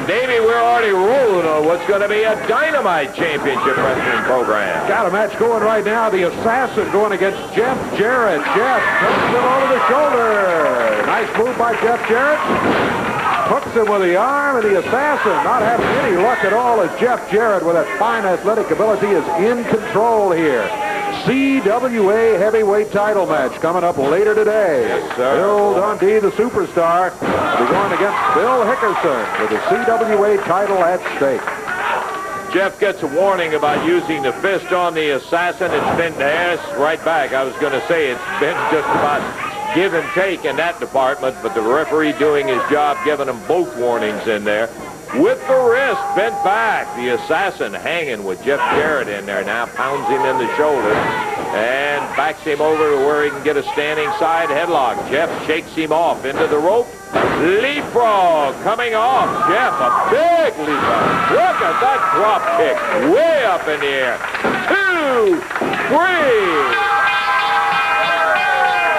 Davey, we're already ruling on what's going to be a dynamite championship wrestling program. Got a match going right now. The Assassin going against Jeff Jarrett. Jeff hooks him over the shoulder. Nice move by Jeff Jarrett. Hooks him with the arm, and the Assassin not having any luck at all as Jeff Jarrett, with that fine athletic ability, is in control here. CWA heavyweight title match coming up later today. Yes, sir. Bill Dundee, the superstar, will be going against Bill Hickerson with the CWA title at stake. Jeff gets a warning about using the fist on the Assassin. It's been right back. I was going to say it's been just about give and take in that department, but the referee doing his job, giving them both warnings in there. With the wrist bent back, the Assassin hanging with Jeff Jarrett in there now, pounds him in the shoulder and backs him over to where he can get a standing side headlock. Jeff shakes him off into the rope. Leapfrog coming off. Jeff, a big leapfrog. Look at that drop kick way up in the air. 2, 3.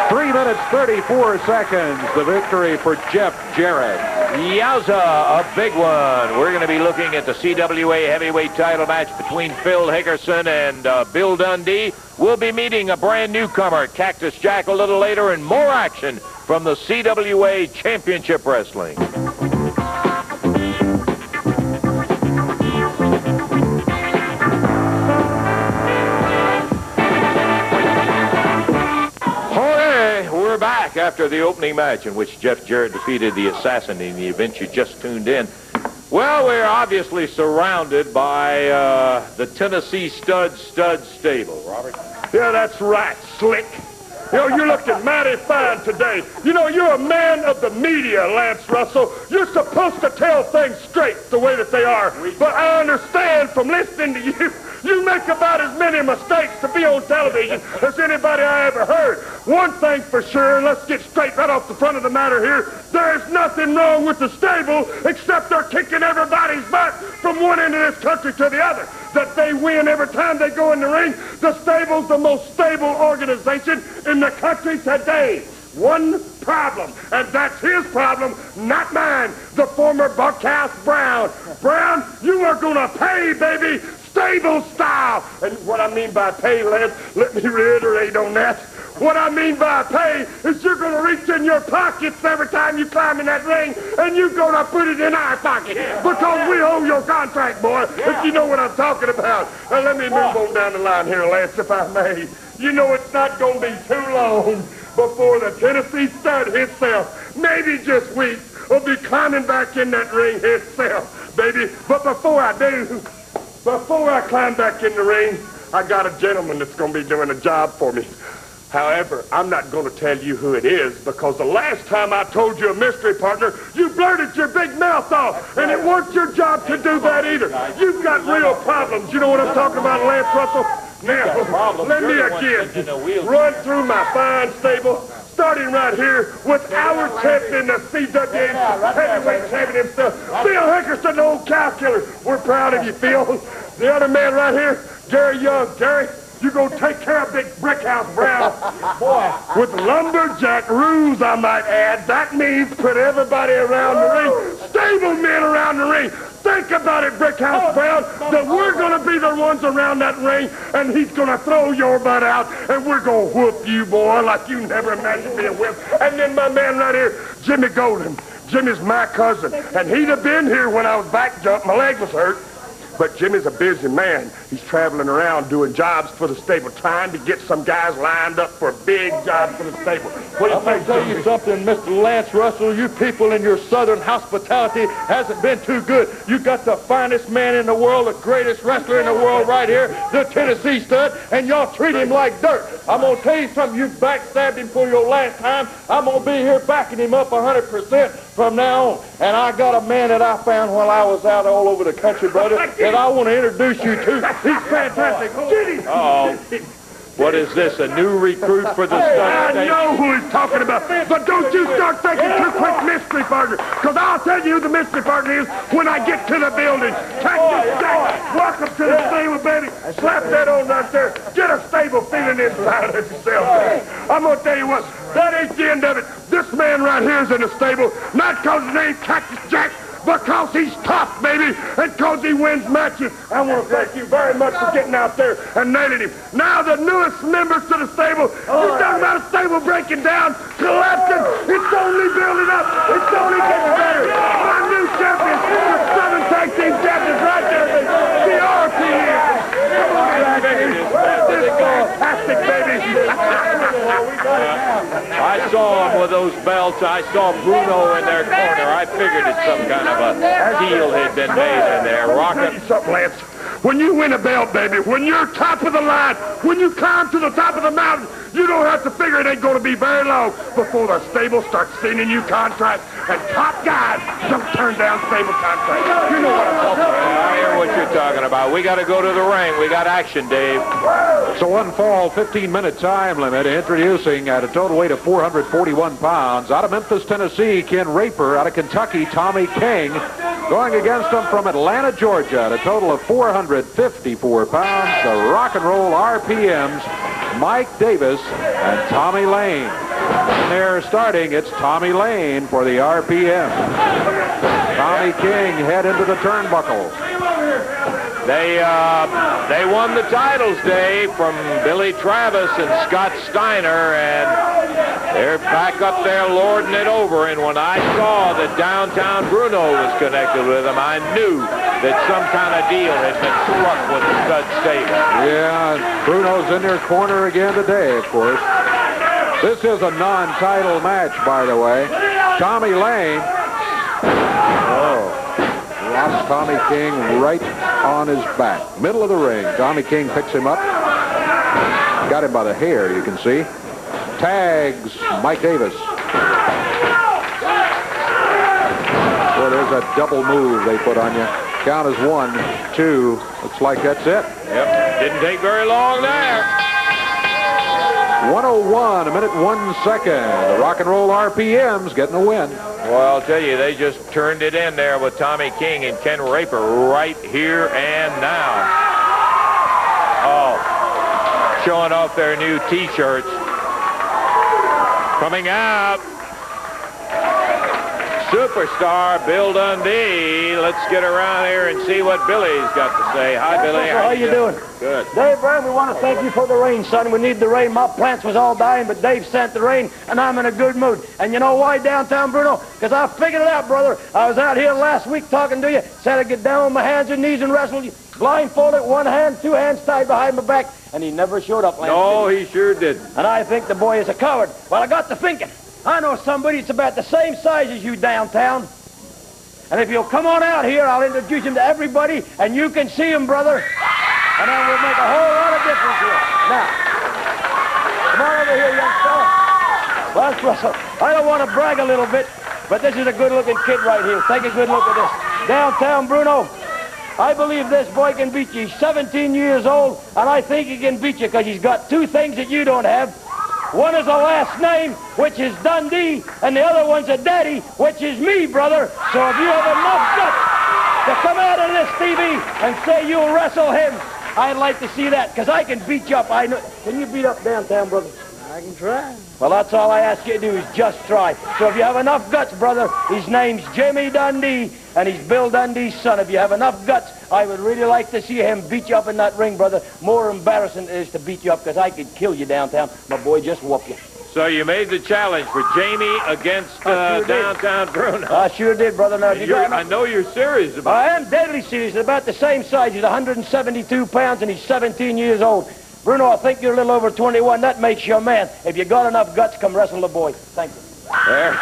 3 minutes, 34 seconds, the victory for Jeff Jarrett. Yowza, a big one. We're going to be looking at the CWA heavyweight title match between Phil Hickerson and Bill Dundee. We'll be meeting a brand newcomer, Cactus Jack, a little later, and more action from the CWA Championship Wrestling. We're back after the opening match in which Jeff Jarrett defeated the Assassin in the event you just tuned in. Well, we're obviously surrounded by the Tennessee Stud stable. Robert? Yeah, that's right, Slick. You know, you're looking mighty fine today. You know, you're a man of the media, Lance Russell. You're supposed to tell things straight the way that they are. But I understand from listening to you, you make about as many mistakes to be on television as anybody I ever heard. One thing for sure, and let's get straight right off the front of the matter here, there's nothing wrong with the stable except they're kicking everybody's butt from one end of this country to the other. That they win every time they go in the ring. The stable's the most stable organization in the country today. One problem, and that's his problem, not mine, the former Buckhouse Brown. Brown, you are gonna pay, baby, stable style. And what I mean by pay, Lance, let me reiterate on that. What I mean by pay is you're going to reach in your pockets every time you climb in that ring, and you're going to put it in our pocket because we owe your contract, boy, if you know what I'm talking about. Now, let me move on down the line here, Lance, if I may. You know it's not going to be too long before the Tennessee Stud himself, maybe just weeks, will be climbing back in that ring himself, baby. But before I do, before I climb back in the ring, I got a gentleman that's going to be doing a job for me. However, I'm not going to tell you who it is because the last time I told you a mystery partner, you blurted your big mouth off, and it weren't your job to do that either. You've got real problems. You know what I'm talking about, Lance Russell? Now, let me again run through my fine stable, starting right here with our champion, the CWA heavyweight champion himself, Phil Hickerson, the old cow killer. We're proud of you, Phil. The other man right here, Gary Young. Gary, you gonna take care of Big Brickhouse Brown. Boy, with lumberjack rules, I might add. That means put everybody around the ring, stable men around the ring. Think about it, Brickhouse Brown, that we're gonna be the ones around that ring, and he's gonna throw your butt out, and we're gonna whoop you, boy, like you never imagined being whipped. And then my man right here, Jimmy Golden. Jimmy's my cousin, and he'd have been here when I was back jumping. My leg was hurt. But Jimmy's a busy man. He's traveling around doing jobs for the stable, trying to get some guys lined up for big jobs for the stable. What do you think, tell you something, Mr. Lance Russell. You people in your southern hospitality hasn't been too good. You got the finest man in the world, the greatest wrestler in the world right here, the Tennessee Stud, and y'all treat him like dirt. I'm going to tell you something. You backstabbed him for your last time. I'm going to be here backing him up 100% from now on. And I got a man that I found while I was out all over the country, brother, that I want to introduce you to. He's fantastic. Uh-oh. What is this, a new recruit for the Stud? I know who he's talking about, but don't you start thinking too quick mystery partner, because I'll tell you who the mystery partner is when I get to the building. Cactus Jack, welcome to the stable, baby. Slap that on right there. Get a stable feeling inside of yourself. I'm going to tell you what, that ain't the end of it. This man right here is in the stable, not because his name's Cactus Jack, Because he's tough, baby, and because he wins matches. I want to thank you very much for getting out there and nailing him. Now the newest members to the stable, you're talking about a stable breaking down, collapsing. It's only building up. It's only getting better. My new champions, the Southern Tag Team champions right there, the RPM. Come on, fantastic, baby. I saw him with those belts. I saw Bruno in their corner. I figured it's some kind of a deal had been made in there. I'll tell you something, Lance. When you win a belt, baby, when you're top of the line, when you climb to the top of the mountain, you don't have to figure it ain't going to be very long before the stable starts sending you contracts, and top guys don't turn down stable contracts. You know what I'm talking about. I hear what you're talking about. We got to go to the ring. We got action, Dave. So one fall, 15-minute time limit. Introducing at a total weight of 441 pounds. Out of Memphis, Tennessee, Ken Raper. Out of Kentucky, Tommy King. Going against them from Atlanta, Georgia, at a total of 454 pounds, the Rock and Roll RPMs, Mike Davis and Tommy Lane. And they're starting. It's Tommy Lane for the RPM. Tommy King head into the turnbuckle. They won the titles, Dave, from Billy Travis and Scott Steiner, and they're back up there lording it over. And when I saw that Downtown Bruno was connected with them, I knew that some kind of deal had been struck with the stud stable. Yeah, Bruno's in their corner again today, of course. This is a non-title match, by the way. Tommy Lane. Lost Tommy King right on his back. Middle of the ring. Tommy King picks him up. Got him by the hair, you can see. Tags Mike Davis. Well, there's a double move they put on you. Count is 1, 2. Looks like that's it. Yep, didn't take very long there. 1:01, a minute 1 second. The Rock and Roll RPMs getting a win. Well, I'll tell you, they just turned it in there with Tommy King and Ken Raper right here and now. Oh, showing off their new T-shirts. Coming out, superstar Bill Dundee. Let's get around here and see what Billy's got to say. Hi, Billy. How you doing? Good. Dave Brown, we want to thank you for the rain, son. We need the rain. My plants was all dying, but Dave sent the rain, and I'm in a good mood. And you know why, Downtown Bruno? Because I figured it out, brother. I was out here last week talking to you. Said I'd get down on my hands and knees and wrestle you. Blindfolded, one hand, 2 hands tied behind my back, and he never showed up. Lance. No, he sure didn't. And I think the boy is a coward. Well, I got to thinking. I know somebody that's about the same size as you, Downtown. And if you'll come on out here, I'll introduce him to everybody, and you can see him, brother. And then we'll make a whole lot of difference here. Now, come on over here, young fella. Well, that's Russell. I don't want to brag a little bit, but this is a good-looking kid right here. Take a good look at this. Downtown Bruno, I believe this boy can beat you. He's 17 years old, and I think he can beat you because he's got 2 things that you don't have. One is a last name, which is Dundee, and the other one's a daddy, which is me, brother. So if you have enough guts to come out of this TV and say you'll wrestle him, I'd like to see that, because I can beat you up. I know. Can you beat up Downtown, brother? I can try. Well, that's all I ask you to do is just try. So if you have enough guts, brother, his name's Jimmy Dundee, and he's Bill Dundee's son. If you have enough guts, I would really like to see him beat you up in that ring, brother. More embarrassing it is to beat you up, because I could kill you, Downtown. My boy, just whoop you. So you made the challenge for Jamie against Downtown Bruno. I sure did, brother. Now, I know you're serious about it. I am deadly serious. He's about the same size. He's 172 pounds, and he's 17 years old. Bruno, I think you're a little over 21. That makes you a man. If you got enough guts, come wrestle the boy. Thank you. There.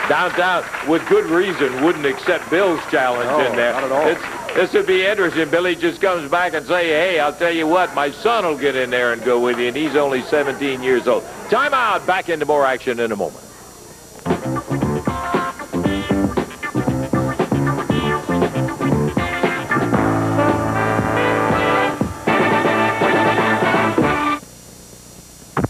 Downtown, with good reason, wouldn't accept Bill's challenge in there. Not at all. This would be interesting. Billy just comes back and say, hey, I'll tell you what, my son will get in there and go with you, and he's only 17 years old. Time out. Back into more action in a moment.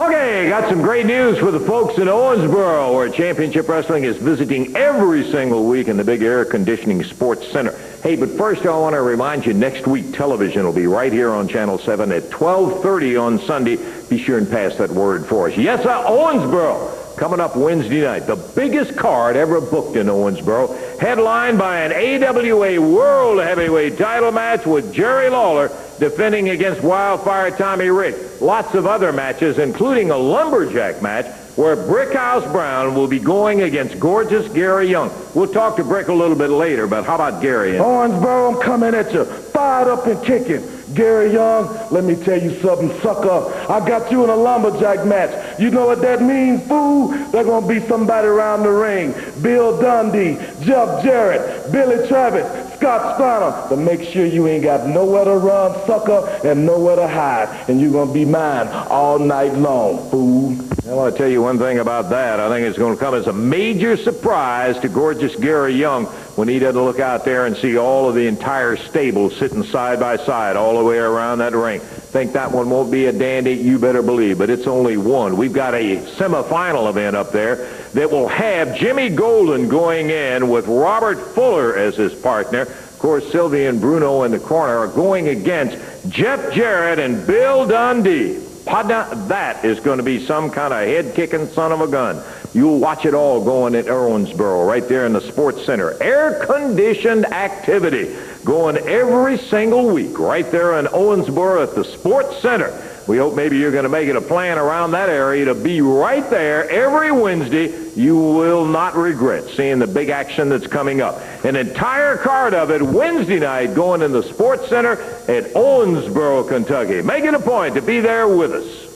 Okay, got some great news for the folks in Owensboro, where Championship Wrestling is visiting every single week in the big air conditioning sports center. Hey, but first I want to remind you, next week television will be right here on Channel 7 at 12:30 on Sunday. Be sure and pass that word for us. Yes, sir, Owensboro. coming up Wednesday night. The biggest card ever booked in Owensboro, headlined by an AWA World Heavyweight title match with Jerry Lawler defending against Wildfire Tommy Ricks. Lots of other matches, including a lumberjack match where Brickhouse Brown will be going against gorgeous Gary Young. We'll talk to Brick a little bit later, but how about Gary? Owensboro, I'm coming at you, fired up and kicking. Gary Young, let me tell you something, sucker. I got you in a lumberjack match. You know what that means, fool? There's going to be somebody around the ring. Bill Dundee, Jeff Jarrett, Billy Travis, Scott Steiner. But make sure you ain't got nowhere to run, sucker, and nowhere to hide. And you're going to be mine all night long, fool. I want to tell you one thing about that. I think it's going to come as a major surprise to gorgeous Gary Young when he doesn't look out there and see all of the entire stable sitting side by side all the way around that ring. Think that one won't be a dandy? You better believe, but it's only one. We've got a semifinal event up there that will have Jimmy Golden going in with Robert Fuller as his partner. Of course, Sylvia and Bruno in the corner are going against Jeff Jarrett and Bill Dundee. Partner, that is going to be some kind of head-kicking son of a gun. You'll watch it all going at Owensboro, right there in the Sports Center. Air-conditioned activity going every single week right there in Owensboro at the Sports Center. We hope maybe you're going to make it a plan around that area to be right there every Wednesday. You will not regret seeing the big action that's coming up. An entire card of it Wednesday night going in the Sports Center at Owensboro, Kentucky. Make it a point to be there with us.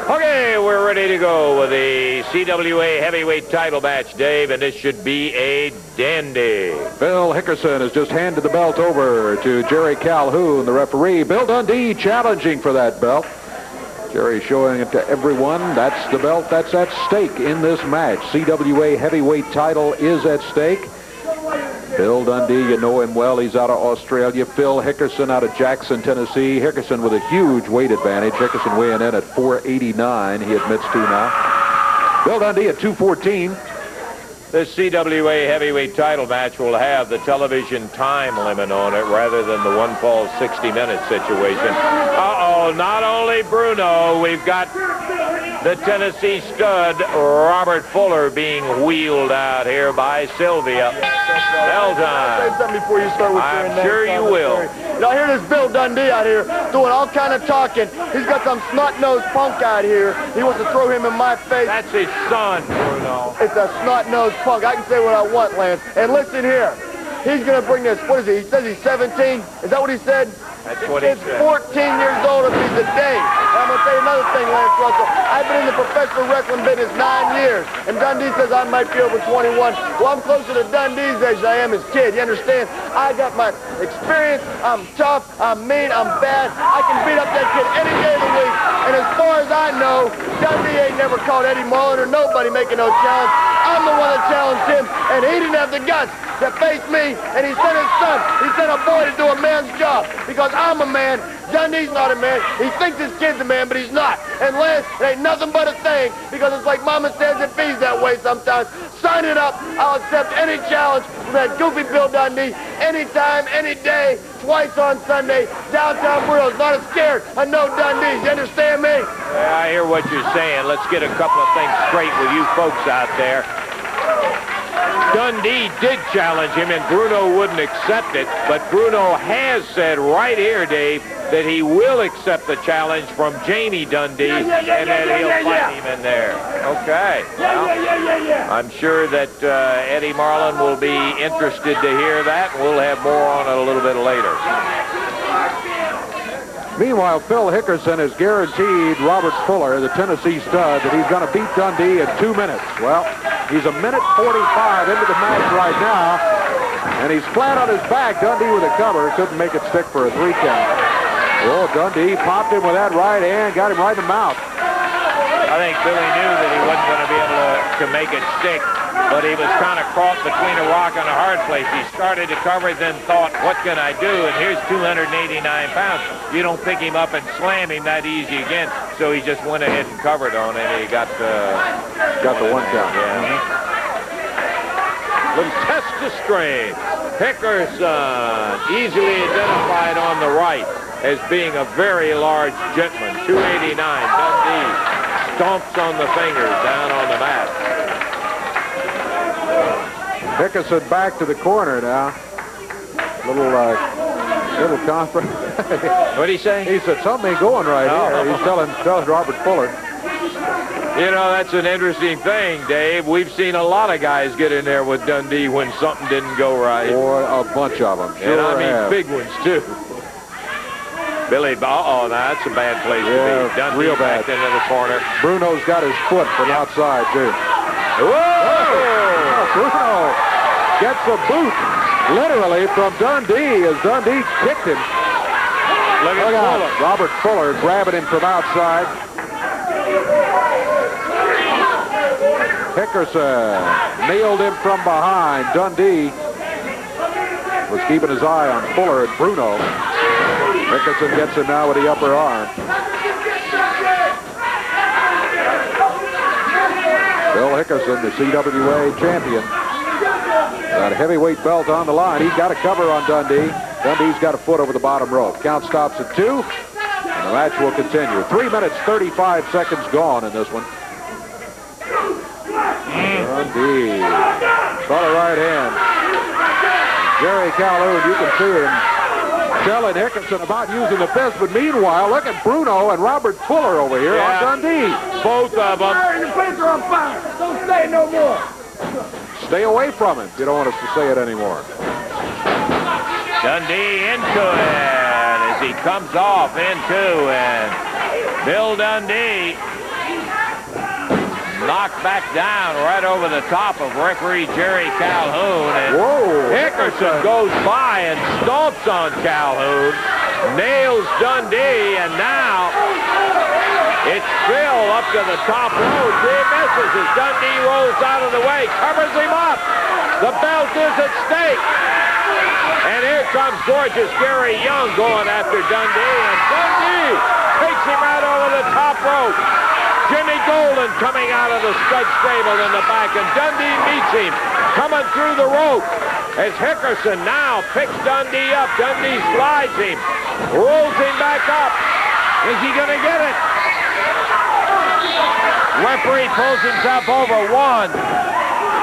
Okay, we're ready to go with the CWA heavyweight title match, Dave, and this should be a dandy. Bill Hickerson has just handed the belt over to Jerry Calhoun, the referee. Bill Dundee challenging for that belt. Jerry showing it to everyone. That's the belt that's at stake in this match. CWA heavyweight title is at stake. Bill Dundee, you know him well. He's out of Australia. Phil Hickerson out of Jackson, Tennessee. Hickerson with a huge weight advantage. Hickerson weighing in at 489, he admits to now. Bill Dundee at 214. This CWA heavyweight title match will have the television time limit on it rather than the one fall 60-minute situation. Uh-oh, not only Bruno, we've got the Tennessee stud, Robert Fuller, being wheeled out here by Sylvia. Bell time. Say something before you start with I'm sure you will. Y'all hear this Bill Dundee out here doing all kind of talking. He's got some snot-nosed punk out here. He wants to throw him in my face. That's his son, Bruno. It's a snot-nosed punk. I can say what I want, Lance. And listen here. He's going to bring this. What is he? He says he's 17. Is that what he said? That's what he He's said. 14 years old if he's a day. And I'm going to tell you another thing, Lance Russell. I've been in the professional wrestling business 9 years. And Dundee says I might be over 21. Well, I'm closer to Dundee's age than I am his kid. You understand? I got my experience. I'm tough. I'm mean. I'm bad. I can beat up that kid any day of the week. And as far as I know, Dundee ain't never caught Eddie Marlin or nobody making no challenge. I'm the one that challenged him, and he didn't have the guts to face me, and he sent his son. He sent a boy to do a man's job because I'm a man. Dundee's not a man. He thinks his kid's a man, but he's not. And Lance, it ain't nothing but a thing because it's like Mama says it feels that way sometimes. Sign it up. I'll accept any challenge from that goofy Bill Dundee anytime, any day, twice on Sunday. Downtown Burrill's not scared. I know Dundee. You understand me? Yeah, I hear what you're saying. Let's get a couple of things straight with you folks out there. Dundee did challenge him, and Bruno wouldn't accept it. But Bruno has said right here, Dave, that he will accept the challenge from Jamie Dundee, and that he'll fight him in there. Okay. Well, I'm sure that Eddie Marlin will be interested to hear that, and we'll have more on it a little bit later. Meanwhile, Phil Hickerson has guaranteed Robert Fuller, the Tennessee stud, that he's going to beat Dundee in 2 minutes. Well, he's a minute 45 into the match right now, and he's flat on his back. Dundee with a cover. Couldn't make it stick for a 3 count. Oh, Dundee popped him with that right hand, got him right in the mouth. I think Billy knew that he wasn't going to be able to make it stick, but he was kind of caught between a rock and a hard place. He started to cover, then thought, what can I do? And here's 289 pounds. You don't pick him up and slam him that easy again. So he just went ahead and covered on it. He got the 1 count. Yeah. Little test the strength. Hickerson easily identified on the right. as being a very large gentleman. 289. Dundee stomps on the fingers down on the mat. Hickerson back to the corner now. Little conference. What'd he say? He said something ain't going right here. He's telling Robert Fuller. You know, that's an interesting thing, Dave. We've seen a lot of guys get in there with Dundee when something didn't go right. Or a bunch of them. And I mean big ones, too. Billy, now that's a bad place to be. Dundee real bad. back into the corner. Bruno's got his foot from outside, too. Whoa! Bruno gets a boot, literally, from Dundee as Dundee kicked him. Look at Fuller. Robert Fuller grabbing him from outside. Hickerson nailed him from behind. Dundee was keeping his eye on Fuller and Bruno. Hickerson gets him now with the upper arm. Bill Hickerson, the CWA champion. Got a heavyweight belt on the line. He's got a cover on Dundee. Dundee's got a foot over the bottom rope. Count stops at 2, and the match will continue. 3 minutes, 35 seconds gone in this one. Dundee. Saw the right hand. Jerry Calhoun, you can see him telling Hickerson about using the fist, but meanwhile, look at Bruno and Robert Fuller over here on Dundee. Both of them. Your face are on fire. Don't say no more. Stay away from him. You don't want us to say it anymore. Dundee into it as he comes off into it. Bill Dundee knocked back down right over the top of referee Jerry Calhoun. And Hickerson goes by and stomps on Calhoun, nails Dundee, and now it's Phil up to the top rope. He misses as Dundee rolls out of the way, covers him up. The belt is at stake. And here comes gorgeous Gary Young going after Dundee, and Dundee takes him right over the top rope. Jimmy Golden coming out of the stud stable in the back, and Dundee meets him coming through the rope as Hickerson now picks Dundee up. Dundee slides him, rolls him back up. Is he going to get it? Referee pulls himself over 1.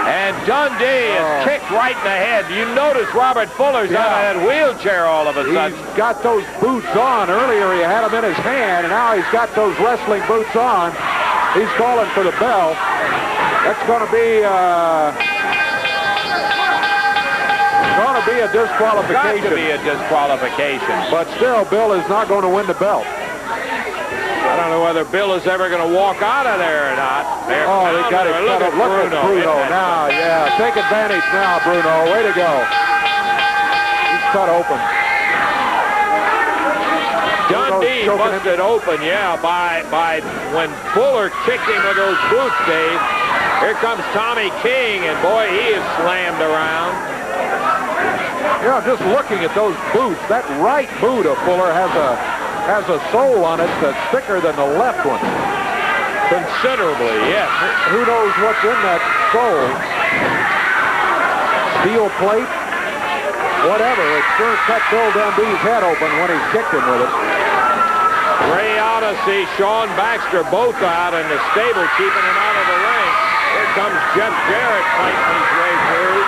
And Dundee is kicked right in the head. You notice Robert Fuller's out of that wheelchair all of a sudden. He's got those boots on. Earlier he had them in his hand, and now he's got those wrestling boots on. He's calling for the bell. That's going to be a disqualification. Got to be a disqualification. But still, Bill is not going to win the belt. I don't know whether Bill is ever going to walk out of there or not. They got it cut up. Look at Bruno now. Yeah, take advantage now, Bruno. Way to go. He's cut open. Dundee busted open, by when Fuller kicked him with those boots, Dave. Here comes Tommy King, and boy, he is slammed around. Yeah, just looking at those boots, that right boot of Fuller has a sole on it that's thicker than the left one. Considerably, yes. Who knows what's in that sole? Steel plate? Whatever. It sure cut Bill Dundee's head open when he kicked him with it. Ray Odyssey, Sean Baxter, both out in the stable, keeping him out of the ring. Here comes Jeff Jarrett fighting his way through.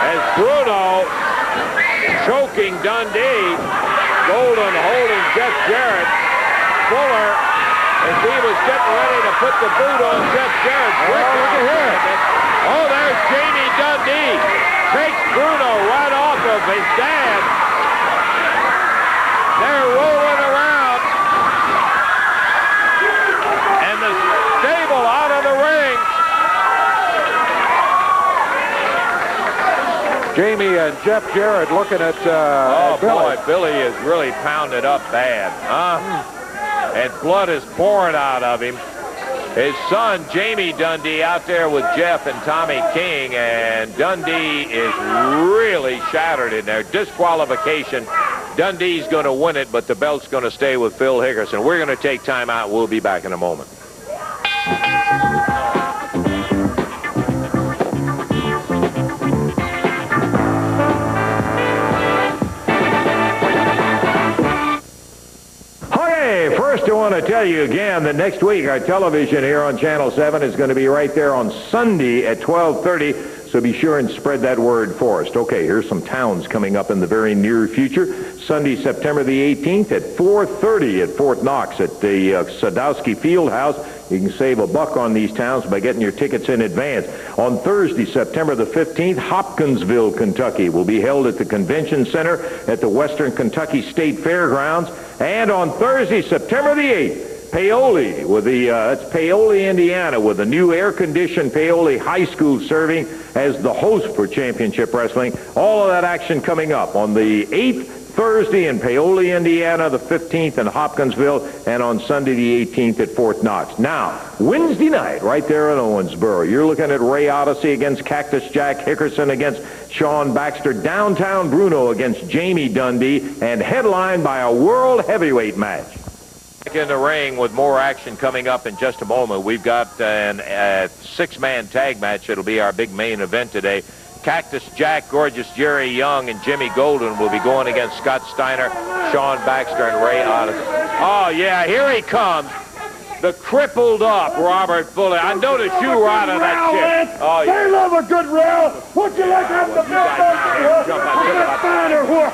As Bruno choking Dundee, Golden holding Jeff Jarrett. Fuller, as he was getting ready to put the boot on Jeff Jarrett. Look at here. Oh, there's Jamie Dundee. Takes Bruno right off of his dad. They're rolling around. And the stable out of the ring. Jamie and Jeff Jarrett looking at Billy. Boy, Billy is really pounded up bad. And blood is pouring out of him. His son, Jamie Dundee, out there with Jeff and Tommy King, and Dundee is really shattered in there. Disqualification. Dundee's going to win it, but the belt's going to stay with Phil Hickerson. We're going to take time out. We'll be back in a moment. want to tell you again that next week our television here on Channel 7 is going to be right there on Sunday at 12:30. So be sure and spread that word for us. Okay, here's some towns coming up in the very near future. Sunday, September the 18th at 4:30 at Fort Knox at the Sadowski Fieldhouse. You can save $1 on these towns by getting your tickets in advance. On Thursday, September the 15th, Hopkinsville, Kentucky will be held at the Convention Center at the Western Kentucky State Fairgrounds. And on Thursday, September the 8th, Paoli with that's Paoli, Indiana, with the new air-conditioned Paoli High School serving as the host for championship wrestling. All of that action coming up on the 8th, Thursday in Paoli, Indiana, the 15th in Hopkinsville, and on Sunday the 18th at Fort Knox. Now, Wednesday night, right there in Owensboro, you're looking at Ray Odyssey against Cactus Jack Hickerson against Sean Baxter, Downtown Bruno against Jamie Dundee, and headlined by a world heavyweight match. In the ring with more action coming up in just a moment. We've got a six-man tag match. It'll be our big main event today. Cactus Jack, Gorgeous Jerry Young, and Jimmy Golden will be going against Scott Steiner, Sean Baxter, and Ray Odyssey. Oh, yeah, here he comes. The crippled up Robert Fuller. I noticed you were out of that shit. Oh, yeah. They love a good row. Would you like to have the fine or what?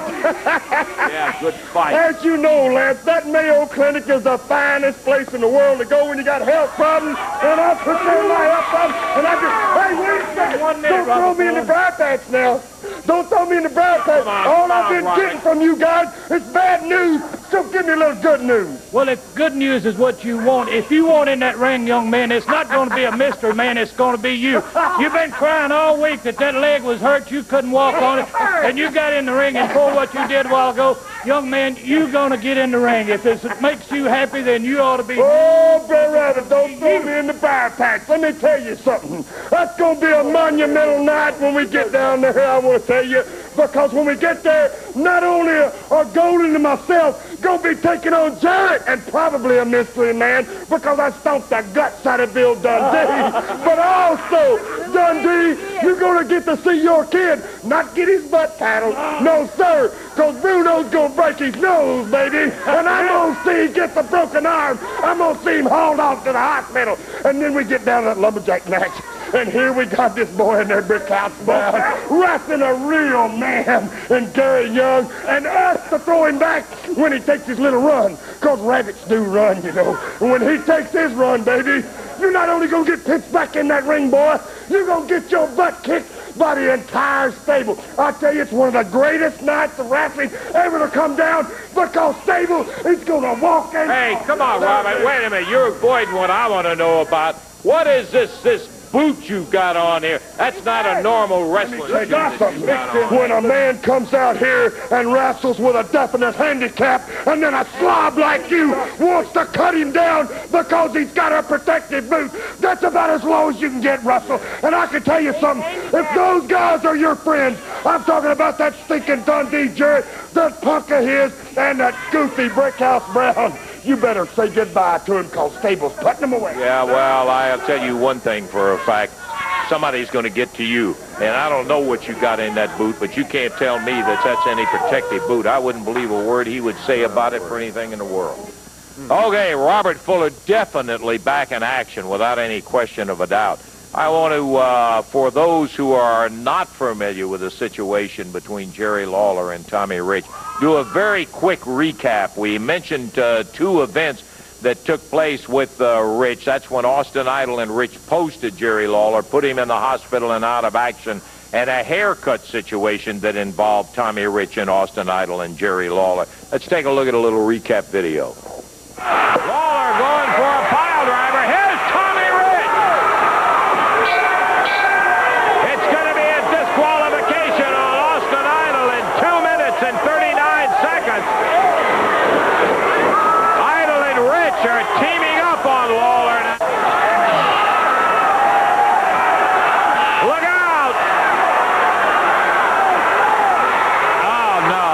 Yeah, good fight. As you know, Lance, that Mayo Clinic is the finest place in the world to go when you got health problems. And I put there my health problems. And I just, hey, wait a second. Don't throw me in the briar patch now. Don't throw me in the briar patch. All I've been getting from you guys is bad news. So give me a little good news. Well, if good news is what you want, if you want in that ring, young man, it's not going to be a mystery man, it's going to be you. You've been crying all week that leg was hurt, you couldn't walk on it, and you got in the ring and pulled what you did a while ago. Young man, you're going to get in the ring. If it makes you happy, then you ought to be... Oh, Brer Rabbit, don't throw me in the briar patch. Let me tell you something. That's going to be a monumental night when we get down there, I want to tell you. Because when we get there, not only are Golden and myself going to be taking on Jarrett and probably a mystery man because I stomped the guts out of Bill Dundee. But also, Dundee, you're going to get to see your kid not get his butt paddled. No, sir, because Bruno's going to break his nose, baby. And I'm going to see him get the broken arm. I'm going to see him hauled off to the hospital. And then we get down to that lumberjack match. And here we got this boy in there, Brick House Brown, wrestling a real man in Gary Young, and us to throw him back when he takes his little run, because rabbits do run, you know. And when he takes his run, baby, you're not only going to get pitched back in that ring, boy, you're going to get your butt kicked by the entire stable. I tell you, it's one of the greatest nights of wrestling ever to come down, because stable is going to walk in. Hey, come on, Robert, wait a minute. You're avoiding what I want to know about. What is this boot you got on here? That's not a normal wrestling suit. When a man comes out here and wrestles with a definite handicap, and then a slob like you wants to cut him down because he's got a protective boot, that's about as low as you can get, Russell. And I can tell you something, if those guys are your friends, I'm talking about that stinking Dundee Jarrett, that punk of his, and that goofy Brickhouse Brown, you better say goodbye to him, because Stable's putting him away. Yeah, well, I'll tell you one thing for a fact. Somebody's going to get to you. And I don't know what you got in that boot, but you can't tell me that that's any protective boot. I wouldn't believe a word he would say about it for anything in the world. Okay, Robert Fuller definitely back in action without any question of a doubt. I want to, for those who are not familiar with the situation between Jerry Lawler and Tommy Rich, do a very quick recap. We mentioned two events that took place with Rich. That's when Austin Idol and Rich posted Jerry Lawler, put him in the hospital and out of action, and a haircut situation that involved Tommy Rich and Austin Idol and Jerry Lawler. Let's take a look at a little recap video. Lawler going for a pile driver. Here's Tommy Rich. It's going to be a disqualification on Austin Idol in 2 minutes and 39 seconds. Idol and Rich are teaming up on Lawler. Look out! Oh, no.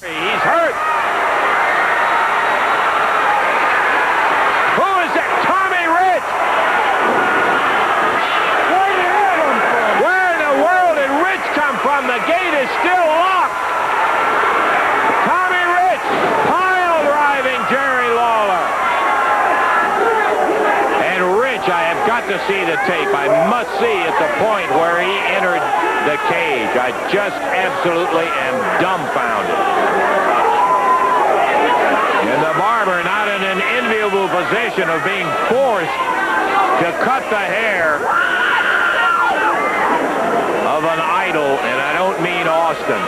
He's hurt. to see the tape. I must see at the point where he entered the cage. I just absolutely am dumbfounded. And the barber not in an enviable position of being forced to cut the hair of an idol, and I don't mean Austin.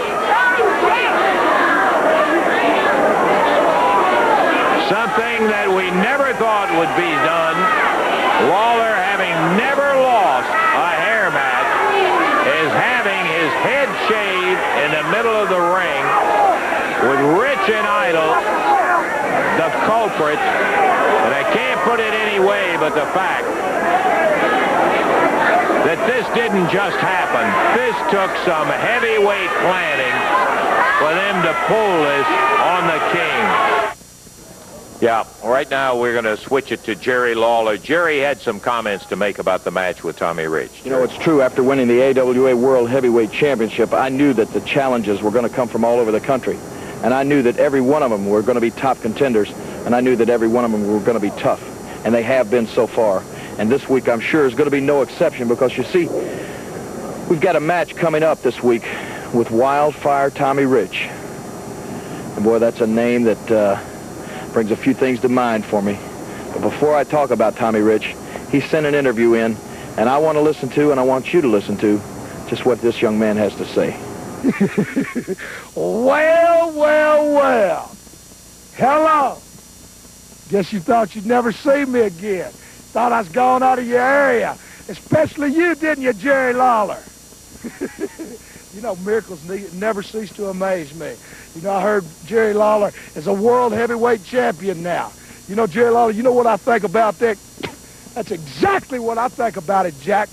Something that we never thought would be done. Lawler, having never lost a hair match, is having his head shaved in the middle of the ring with Rich and Idol, the culprits. And I can't put it any way but the fact that this didn't just happen. This took some heavyweight planning for them to pull this on the King. Yeah, right now we're going to switch it to Jerry Lawler. Jerry had some comments to make about the match with Tommy Rich. You know, it's true. After winning the AWA World Heavyweight Championship, I knew that the challenges were going to come from all over the country. And I knew that every one of them were going to be top contenders. And I knew that every one of them were going to be tough. And they have been so far. And this week, I'm sure, is going to be no exception because, you see, we've got a match coming up this week with Wildfire Tommy Rich. And, boy, that's a name that brings a few things to mind for me. But before I talk about Tommy Rich, he sent an interview in, and I want to listen to, and I want you to listen to, just what this young man has to say. Well, well, well. Hello. Guess you thought you'd never see me again. Thought I was gone out of your area. Especially you, didn't you, Jerry Lawler? You know, miracles never cease to amaze me. You know, I heard Jerry Lawler is a world heavyweight champion now. You know, Jerry Lawler, you know what I think about that? That's exactly what I think about it, Jack.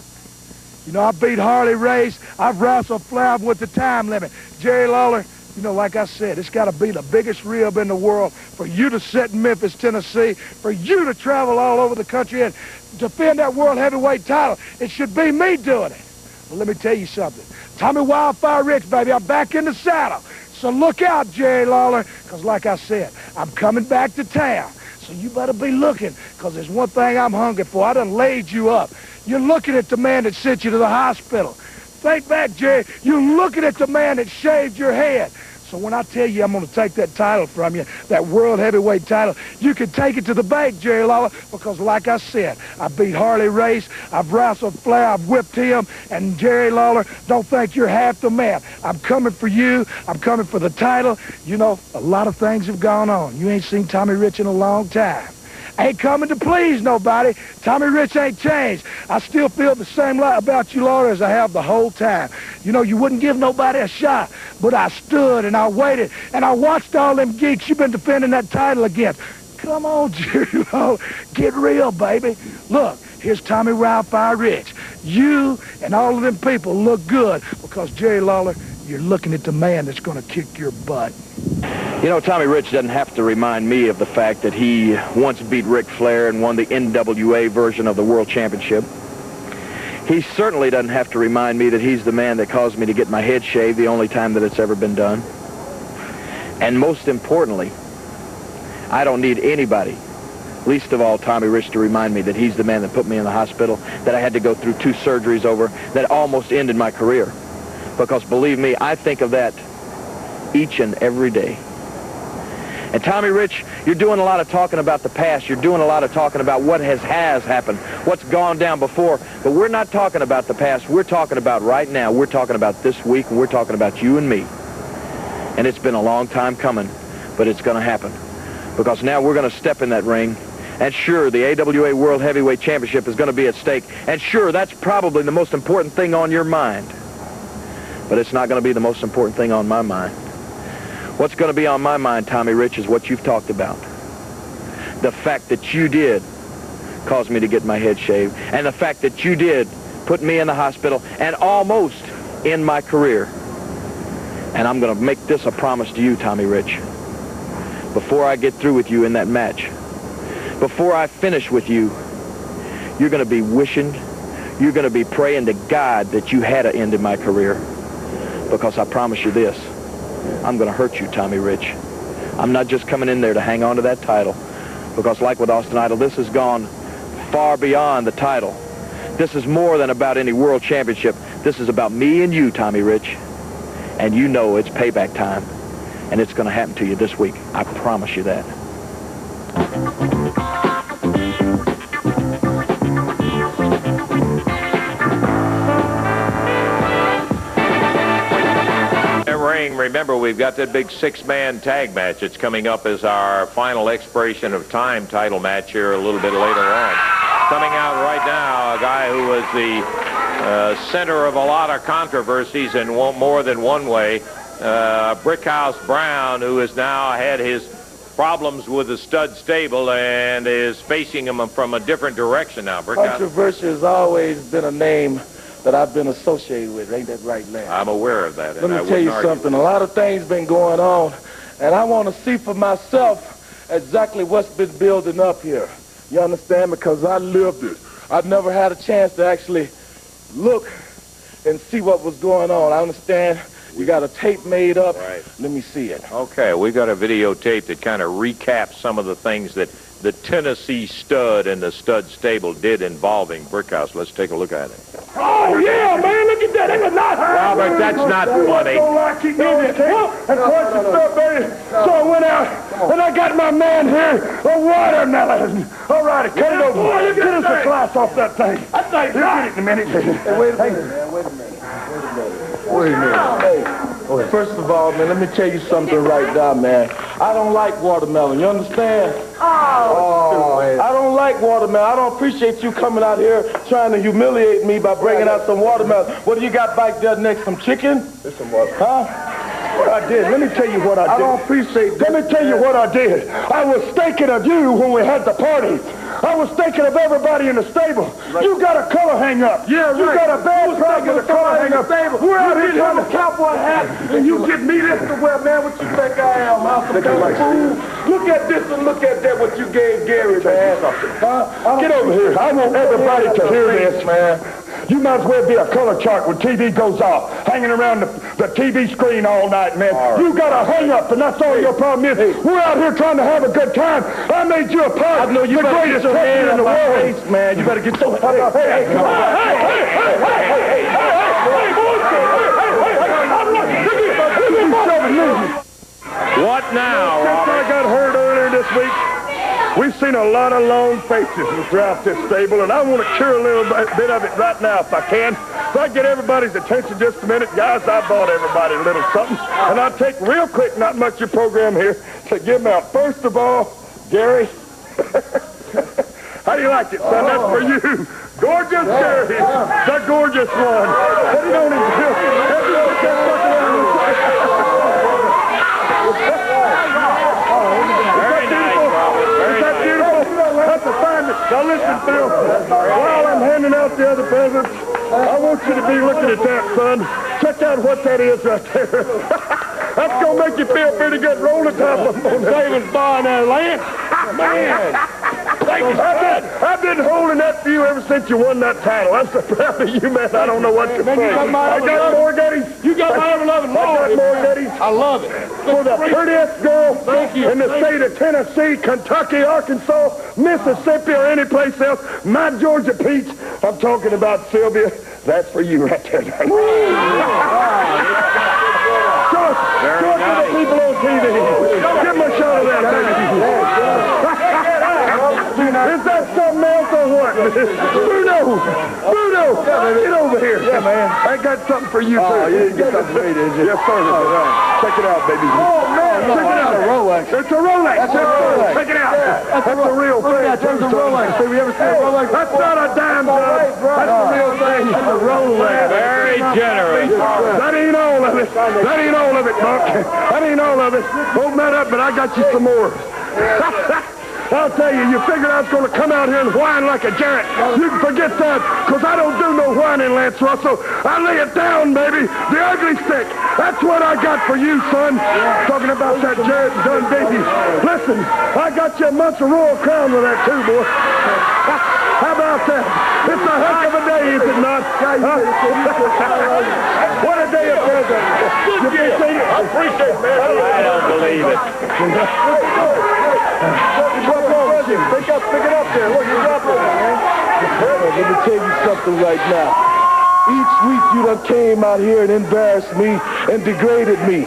You know, I beat Harley Race. I've wrestled Flav with the time limit. Jerry Lawler, you know, like I said, it's got to be the biggest rib in the world for you to sit in Memphis, Tennessee, for you to travel all over the country and defend that world heavyweight title. It should be me doing it. Well, let me tell you something. Tommy Wildfire Rich, baby, I'm back in the saddle. So look out, Jerry Lawler, because like I said, I'm coming back to town. So you better be looking, because there's one thing I'm hungry for. I done laid you up. You're looking at the man that sent you to the hospital. Think back, Jerry. You're looking at the man that shaved your head. So when I tell you I'm going to take that title from you, that world heavyweight title, you can take it to the bank, Jerry Lawler, because like I said, I beat Harley Race, I've wrestled Flair, I've whipped him, and Jerry Lawler, don't think you're half the man. I'm coming for you. I'm coming for the title. You know, a lot of things have gone on. You ain't seen Tommy Rich in a long time. Ain't coming to please nobody. Tommy Rich ain't changed. I still feel the same way about you, Lawler, as I have the whole time. You know, you wouldn't give nobody a shot, but I stood and I waited and I watched all them geeks you've been defending that title against. Come on, Jerry Lawler, get real, baby. Look, here's Tommy Wildfire Rich. You and all of them people look good because, Jerry Lawler, you're looking at the man that's going to kick your butt. You know, Tommy Rich doesn't have to remind me of the fact that he once beat Ric Flair and won the NWA version of the World Championship. He certainly doesn't have to remind me that he's the man that caused me to get my head shaved the only time that it's ever been done. And most importantly, I don't need anybody, least of all Tommy Rich, to remind me that he's the man that put me in the hospital, that I had to go through 2 surgeries over, that almost ended my career. Because believe me, I think of that each and every day. And Tommy Rich, you're doing a lot of talking about the past. You're doing a lot of talking about what has happened, what's gone down before. But we're not talking about the past. We're talking about right now. We're talking about this week, and we're talking about you and me. And it's been a long time coming, but it's going to happen. Because now we're going to step in that ring. And sure, the AWA World Heavyweight Championship is going to be at stake. And sure, that's probably the most important thing on your mind. But it's not going to be the most important thing on my mind. What's going to be on my mind, Tommy Rich, is what you've talked about. The fact that you did cause me to get my head shaved, and the fact that you did put me in the hospital and almost end my career. And I'm going to make this a promise to you, Tommy Rich. Before I get through with you in that match, before I finish with you, you're going to be wishing, you're going to be praying to God that you had an end in my career. Because I promise you this, I'm going to hurt you, Tommy Rich. I'm not just coming in there to hang on to that title. Because like with Austin Idol, this has gone far beyond the title. This is more than about any world championship. This is about me and you, Tommy Rich. And you know it's payback time. And it's going to happen to you this week. I promise you that. Remember, we've got that big 6-man tag match. It's coming up as our final expiration of time title match here a little bit later on. Coming out right now, a guy who was the center of a lot of controversies in more than one way, Brickhouse Brown, who has now had his problems with the stud stable and is facing him from a different direction now. Controversy has always been a name that I've been associated with. Ain't that right, Larry? I'm aware of that. Let me tell you something. A lot of things been going on, and I want to see for myself exactly what's been building up here. You understand? Because I lived it. I've never had a chance to actually look and see what was going on. I understand you got a tape made up. Right. Let me see it. Okay, we got a videotape that kind of recaps some of the things that the Tennessee stud and the stud stable did involving Brickhouse. Let's take a look at it. Oh, yeah, man, look at that. They was not hurt. Robert, that's not funny. And once the stuff, baby, so I went out, and I got my man here a watermelon. All right, cut it over. Get us a glass off that thing. I think you'll get it in a minute. Hey, wait a minute, man. Wait a minute. Wait a minute. Hey, first of all, man, let me tell you something right now, man. I don't like watermelon. You understand? I don't like watermelon. I don't appreciate you coming out here trying to humiliate me by bringing out some watermelon. What do you got back there next? Some chicken? There's some water. Huh? What I did, let me tell you what I did. I don't appreciate that. Let me tell you what I did. I was thinking of you when we had the party. I was thinking of everybody in the stable. Right. You got a color hang up. Yeah, you got a bad problem with a color hang up. We're out here trying to cowboy hat, and you give me this to wear, man. What you think I am? I'm some kind of fool. Look at this and look at that. What you gave Gary, man. Get over here. I want everybody to hear this, man. You might as well be a color chart when TV goes off, hanging around the TV screen all night, man. Right. You got a hang up, and that's all your problem is. Hey. We're out here trying to have a good time. I made you a part of the greatest country in the world. Face, man. You better get so... What now, Since Robert? I got hurt earlier this week, we've seen a lot of long faces throughout this stable, and I want to cure a little bit of it right now if I can. If I get everybody's attention just a minute, guys, I bought everybody a little something, and I'll take real quick, not much of your program here, to give them out. First of all, Gary, how do you like it, son? That's for you. Gorgeous Gary, the gorgeous one. Put it on his bill. Now listen, Phil, while I'm handing out the other presents, I want you to be looking at that, son. Check out what that is right there. That's going to make you feel pretty good. Roll the top of them. David's buying that land. Man. I've been holding that for you ever since you won that title. I'm so proud of you, man. I don't know what to say. I got more Gettys. You got my ever-loving Lord. I got more Gettys. I love it. For the prettiest girl in the state of Tennessee, Kentucky, Arkansas, Mississippi, or any place else, my Georgia peach, I'm talking about Sylvia. That's for you right there. Show it to the people on TV. Give them a shot of that, baby. Is that something else or what? Bruno! Get over here. Yeah, man. I got something for you, too. You didn't get something for me, did you? Yes, sir. Check it out, baby. Oh, man. Check it out. It's a Rolex. It's a Rolex. Check it out. That's a real thing. That's a Rolex. Have we ever seen a Rolex? That's not a dime, son. That's a real thing. That's a Rolex. Very generous. That ain't all of it. That ain't all of it, Buck. That ain't all of it. Open that up, but I got you some more. I'll tell you, you figured I was going to come out here and whine like a Jarrett. You can forget that, because I don't do no whining, Lance Russell. I lay it down, baby. The ugly stick. That's what I got for you, son. Talking about that Jarrett Dunn baby. Listen, I got you a month's of Royal Crown with that, too, boy. How about that? It's a heck of a day, is it not? What a day of present. You appreciate it? I appreciate it, man. I don't believe it. Pick it up there. Look, you got it, man. Let me tell you something right now. Each week you done came out here and embarrassed me and degraded me.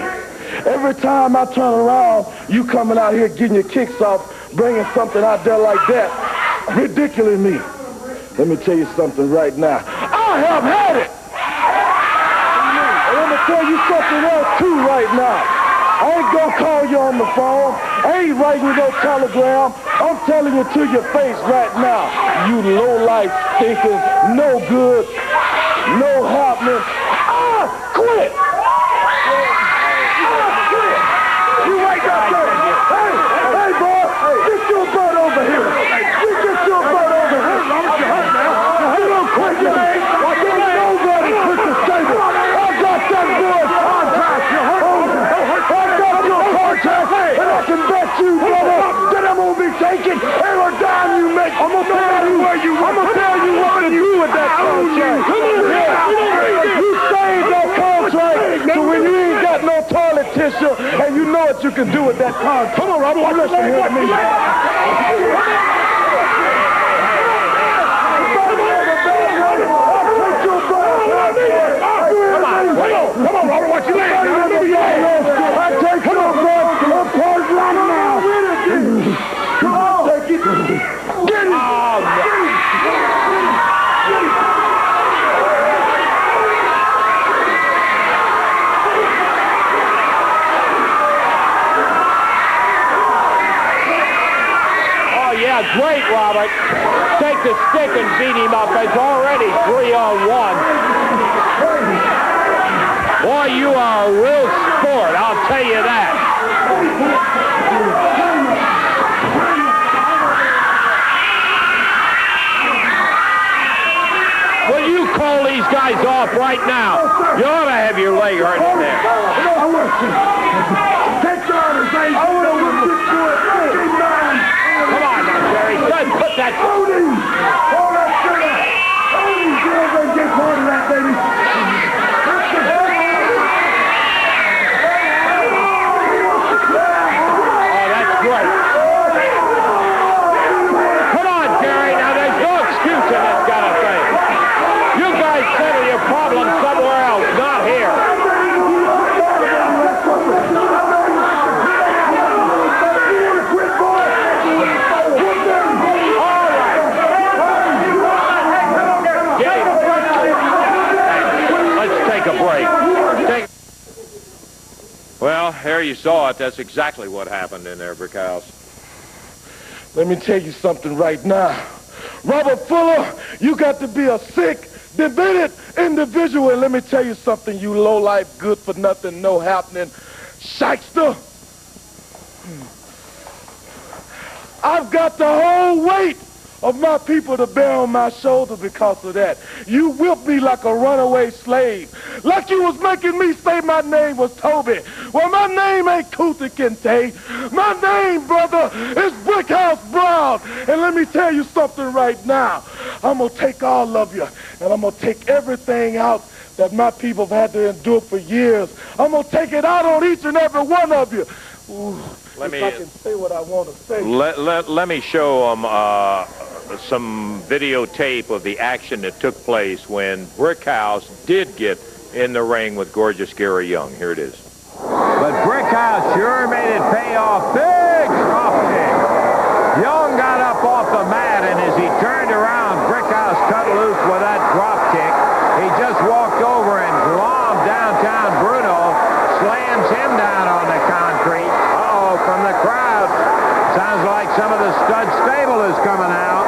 Every time I turn around, you coming out here getting your kicks off, bringing something out there like that, ridiculing me. Let me tell you something right now. I have had it. And let me tell you something else too right now. I ain't gonna call you on the phone. I ain't writing you no telegram. I'm telling you to your face right now. You low-life thinking, no good, no happening. I quit. You wake up there. Hey, boy, get your butt over here. Get your butt over here. You don't quit your leg. Nobody quit the stable. I got that boy's contract. I got your contract, and I can bet you, brother, that I'm gonna be taking every dime you make. I'm gonna tell you where you. I'm gonna tell you what to do with that contract. You saved that contract, so when you ain't got no toilet tissue, and you know what you can do with that contract. Come on, Robert, listen here to me. Come on, Robert, what you laying? Come on, bro. I'm part right now. Come on. Take it. Get it. Oh, yeah, great, Robert. Take the stick and beat him up. It's already 3-on-1. Boy, you are a real sport, I'll tell you that. Will you call these guys off right now? You ought to have your leg hurting there. Take your orders, baby. I want to whip this boy. Come on now, Jerry. Put that... Hold him. Hold that sugar. Hold him, girls, and get part of that, baby. Come on, Jerry. Now, there's no excuse in this kind of thing. You guys settle your problem somewhere else, not here. All right. Let's take a break. Well, there you saw it. That's exactly what happened in there, Brickhouse. Let me tell you something right now. Robert Fuller, you got to be a sick, demented individual. And let me tell you something, you low-life, good-for-nothing, no-happening shyster. I've got the whole weight of my people to bear on my shoulder because of that. You whipped me like a runaway slave. Like you was making me say my name was Toby. Well, my name ain't Kuta Kente. My name, brother, is Brickhouse Brown. And let me tell you something right now. I'm going to take all of you, and I'm going to take everything out that my people have had to endure for years. I'm going to take it out on each and every one of you. Ooh, I can say what I want to say. Let me show them some videotape of the action that took place when Brickhouse did get in the ring with Gorgeous Gary Young. Here it is. But Brickhouse sure made it pay off. Big drop kick. Young got up off the mat, and as he turned around, Brickhouse cut loose with that drop kick. He just walked over and glommed downtown Bruno, slams him down on the concrete. Uh-oh, from the crowd. Sounds like some of the stud stable is coming out.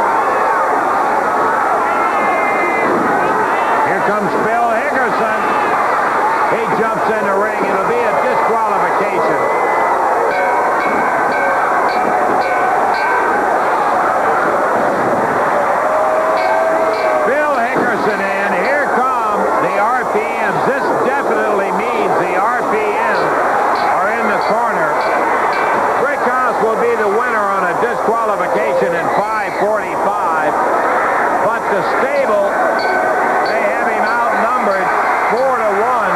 Here comes Bill Hickerson. He jumps in the ring. It'll be a disqualification. Bill Hickerson in. Here come the RPMs. This definitely means the RPMs are in the corner. Brickhouse will be the winner on a disqualification in 5:45. But the stable, they have him outnumbered 4-1.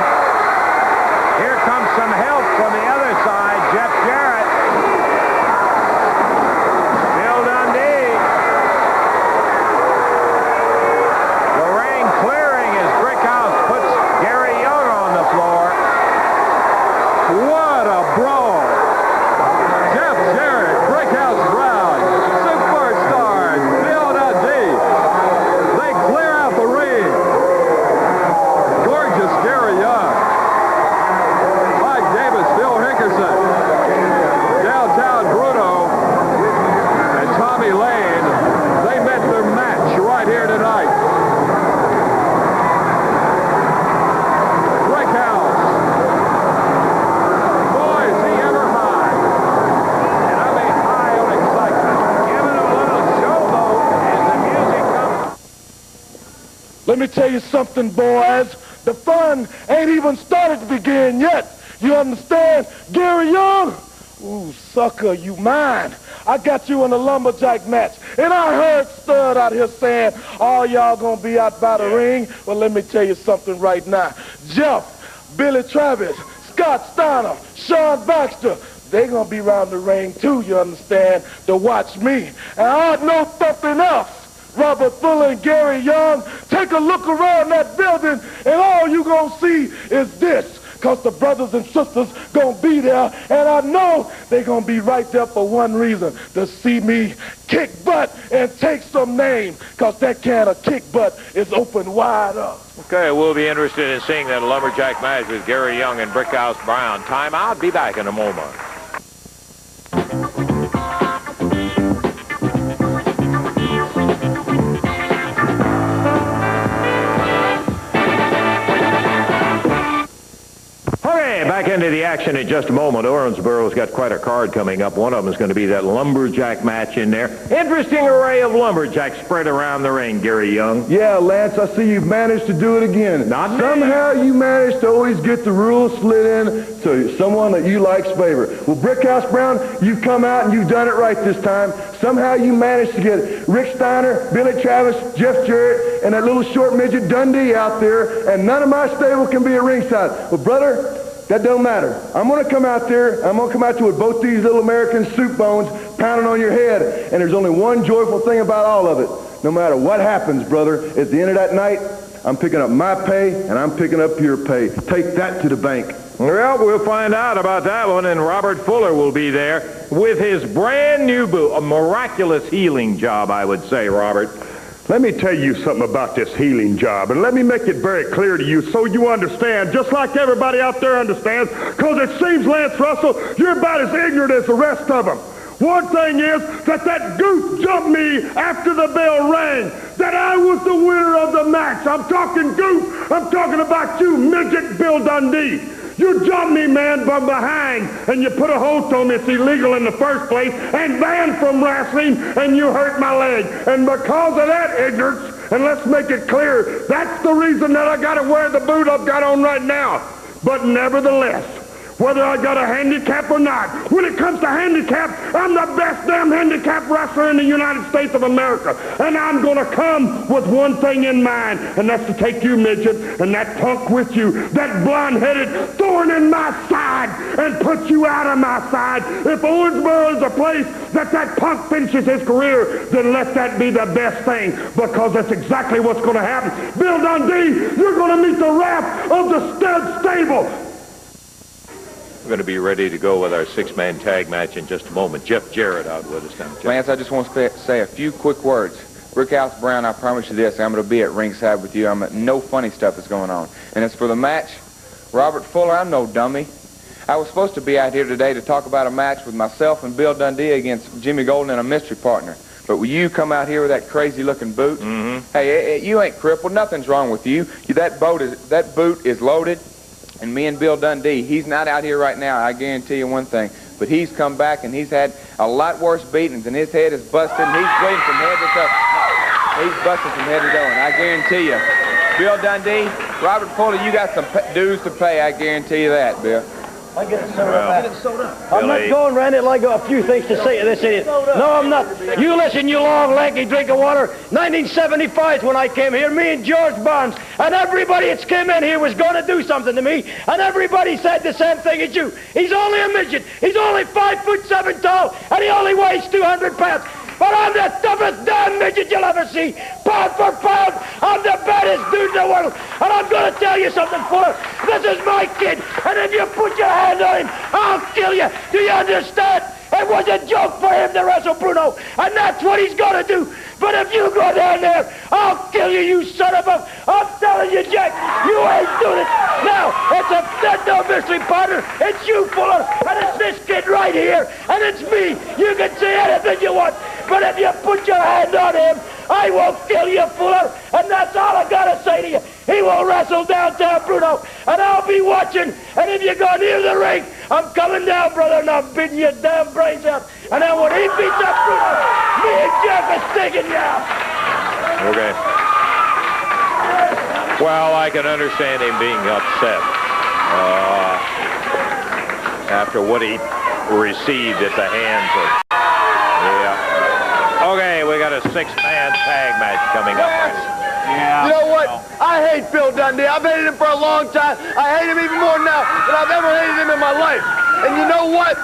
Let me tell you something, boys. The fun ain't even started to begin yet. You understand? Gary Young? Ooh, sucker, you mine. I got you in a lumberjack match. And I heard Stud out here saying, all y'all gonna be out by the ring. Well, let me tell you something right now. Jeff, Billy Travis, Scott Steiner, Sean Baxter, they gonna be around the ring too, you understand, to watch me. And I know something else. Robert Fuller and Gary Young, take a look around that building and all you gonna see is this. Because the brothers and sisters gonna be there, and I know they gonna be right there for one reason, to see me kick butt and take some name, because that can of kick butt is open wide up. Okay, we'll be interested in seeing that lumberjack match with Gary Young and Brickhouse Brown. Time out. Be back in a moment. Back into the action in just a moment. Owensboro's got quite a card coming up. One of them is going to be that lumberjack match in there. Interesting array of lumberjacks spread around the ring, Gary Young. Yeah, Lance, I see you've managed to do it again. Somehow you managed to always get the rules slid in to someone that you like's favor. Well, Brickhouse Brown, you've come out and you've done it right this time. Somehow you managed to get Rick Steiner, Billy Travis, Jeff Jarrett, and that little short midget Dundee out there, and none of my stable can be at ringside. Well, brother, that don't matter. I'm going to come out there. I'm going to come out there with both these little American soup bones pounding on your head. And there's only one joyful thing about all of it. No matter what happens, brother, at the end of that night, I'm picking up my pay and I'm picking up your pay. Take that to the bank. Well, we'll find out about that one, and Robert Fuller will be there with his brand new boot. A miraculous healing job, I would say, Robert. Let me tell you something about this healing job, and let me make it very clear to you so you understand, just like everybody out there understands, because it seems, Lance Russell, you're about as ignorant as the rest of them. One thing is that goose jumped me after the bell rang, that I was the winner of the match. I'm talking goose. I'm talking about you, midget Bill Dundee. You jumped me, man, from behind, and you put a hold on me. It's illegal in the first place, and banned from wrestling, and you hurt my leg. And because of that ignorance, and let's make it clear, that's the reason that I got to wear the boot I've got on right now. But nevertheless, whether I got a handicap or not, when it comes to handicap, I'm the best damn handicap wrestler in the United States of America. And I'm going to come with one thing in mind, and that's to take you, midget, and that punk with you, that blonde-headed thorn in my side, and put you out of my side. If Owensboro is a place that punk finishes his career, then let that be the best thing, because that's exactly what's going to happen. Bill Dundee, you're going to meet the wrath of the Stud Stable. We're going to be ready to go with our six-man tag match in just a moment. Jeff Jarrett out with us now. Jeff. Lance, I just want to say a few quick words. Brickhouse Brown, I promise you this, I'm going to be at ringside with you. No funny stuff is going on. And as for the match, Robert Fuller, I'm no dummy. I was supposed to be out here today to talk about a match with myself and Bill Dundee against Jimmy Golden and a mystery partner. But will you come out here with that crazy-looking boot? Mm-hmm. Hey, you ain't crippled. Nothing's wrong with you. That boot is loaded. And me and Bill Dundee, he's not out here right now, I guarantee you one thing. But he's come back and he's had a lot worse beatings, and his head is busted, and he's bleeding from head to toe. He's busted from head to toe, and I guarantee you, Bill Dundee, Robert Fuller, you got some dues to pay, I guarantee you that, Bill. I get it sewed up. I'm not going, Randy, till I got a few things to say to this idiot. No, I'm not. You listen, you long, lanky drink of water. 1975 is when I came here, me and George Barnes, and everybody that's came in here was going to do something to me, and everybody said the same thing as you. He's only a midget. He's only 5'7" tall, and he only weighs 200 pounds. But I'm the toughest damn midget you'll ever see. Pound for pound, I'm the baddest dude in the world. And I'm going to tell you something, Fuller. This is my kid. And if you put your hand on him, I'll kill you. Do you understand? It was a joke for him to wrestle Bruno. And that's what he's going to do. But if you go down there, I'll kill you, you son of a... I'm telling you, Jack, you ain't doing it. Now, there's no mystery partner. It's you, Fuller, and it's this kid right here, and it's me. You can say anything you want, but if you put your hand on him, I will kill you, Fuller, and that's all I gotta say to you. He will wrestle downtown Bruno, and I'll be watching, and if you go near the ring, I'm coming down, brother, and I'm beating your damn brains out. And then when he beats up Bruno, me and Jeff is taking you out. Okay. Well, I can understand him being upset after what he received at the hands of... Yeah. Okay, we got a 6-man tag match coming up. Yeah. You know what? I hate Bill Dundee. I've hated him for a long time. I hate him even more now than I've ever hated him in my life. And you know what?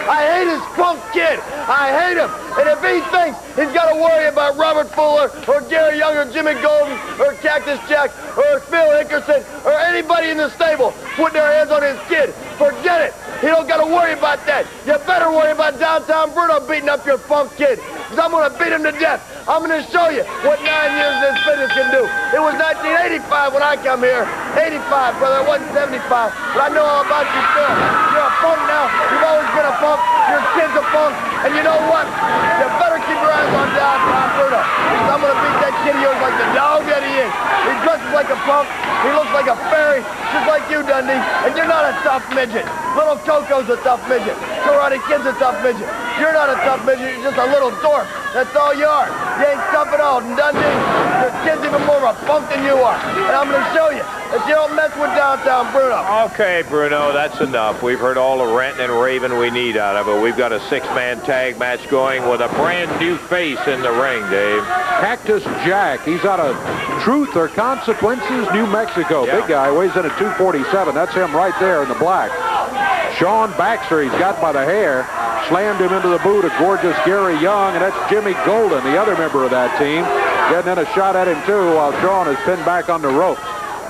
I hate his punk kid. I hate him. And if he thinks he's got to worry about Robert Fuller or Gary Young or Jimmy Golden or Cactus Jack or Phil Hickerson or anybody in the stable putting their hands on his kid, forget it. He don't got to worry about that. You better worry about Downtown Bruno beating up your punk kid, because I'm going to beat him to death. I'm going to show you what 9 years of this fitness can do. It was 1985 when I come here. 85, brother. It wasn't 75. But I know all about you still. You're a punk now. You've always been a punk. Your kid's a punk. And you know what? You better keep your eyes on Downtown Bruno, because I'm going to beat that kid of yours like the dog that he is. He dresses like a punk. He looks like a fairy, just like you, Dundee. And you're not a tough midget. Little Coco's a tough midget. Karate Kid's a tough midget. You're not a tough midget. You're just a little dork. That's all you are. You ain't tough at all. And Dundee, your kid's even more of a punk than you are. And I'm going to show you that you don't mess with Downtown Bruno. Okay, Bruno, that's enough. We've heard all the ranting and raving we need out of it. We've got a 6-man tag match going with a brand new face in the ring, Dave. Cactus Jack. He's out of Truth or Consequences, New Mexico. Yeah. Big guy, weighs in at 247. That's him right there in the black. Sean Baxter, he's got by the hair, slammed him into the boot of gorgeous Gary Young, and that's Jimmy Golden, the other member of that team, getting in a shot at him too while Sean is pinned back on the ropes.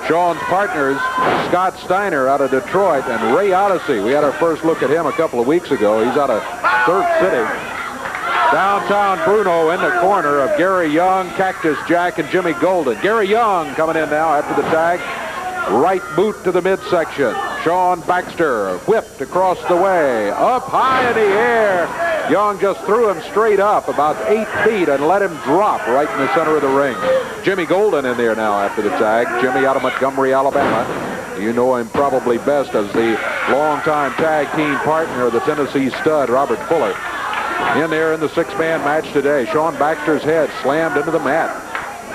Sean's partners, Scott Steiner out of Detroit and Ray Odyssey. We had our first look at him a couple of weeks ago. He's out of Surf City. Downtown Bruno in the corner of Gary Young, Cactus Jack, and Jimmy Golden. Gary Young coming in now after the tag. Right boot to the midsection. Sean Baxter whipped across the way. Up high in the air. Young just threw him straight up about 8 feet and let him drop right in the center of the ring. Jimmy Golden in there now after the tag. Jimmy out of Montgomery, Alabama. You know him probably best as the longtime tag team partner of the Tennessee stud, Robert Fuller. In there in the 6-man match today. Sean Baxter's head slammed into the mat.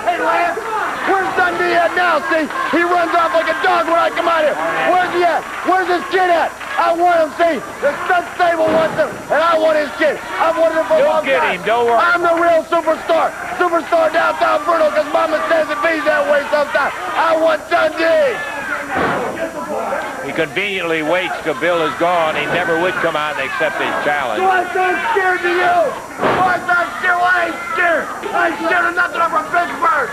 Hey, Lance, where's Dundee at now? See, he runs off like a dog when I come out here. Where's he at? Where's this kid at? I want him, see. The stud stable wants him, and I want his kid. I've wanted him for a long time. You'll get him, don't worry. I'm the real superstar. Superstar Downtown Bruno, because Mama says it be that way sometimes. I want Dundee. He conveniently waits till Bill is gone. He never would come out and accept his challenge. Why I'm scared to you? Why I'm scared? Well, I ain't scared. I ain't scared of nothing. I'm from Pittsburgh.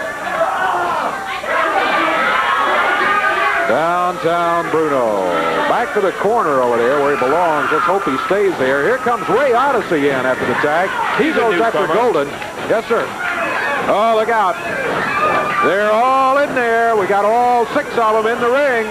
Downtown Bruno. Back to the corner over there where he belongs. Let's hope he stays there. Here comes Ray Odyssey in after the tag. He goes after Golden. Yes, sir. Oh, look out. They're all in there. We got all 6 of them in the ring.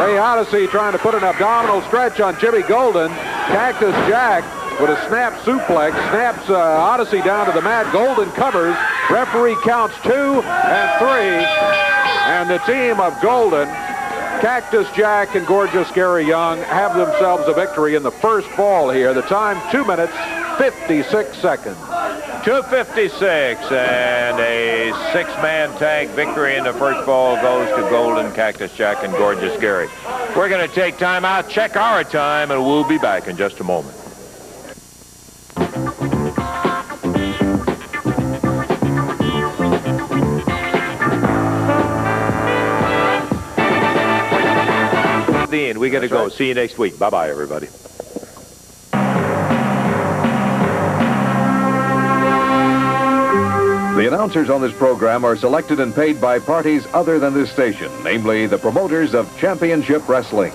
Ray Odyssey trying to put an abdominal stretch on Jimmy Golden. Cactus Jack with a snap suplex. Snaps Odyssey down to the mat. Golden covers. Referee counts 2 and 3. And the team of Golden, Cactus Jack, and gorgeous Gary Young have themselves a victory in the first fall here. The time, 2 minutes, 56 seconds. 2:56, and a 6-man tag victory in the first ball goes to Golden, Cactus Jack, and gorgeous Gary. We're going to take time out, check our time, and we'll be back in just a moment. The end. We got to go. Right. See you next week. Bye-bye, everybody. The announcers on this program are selected and paid by parties other than this station, namely the promoters of Championship Wrestling.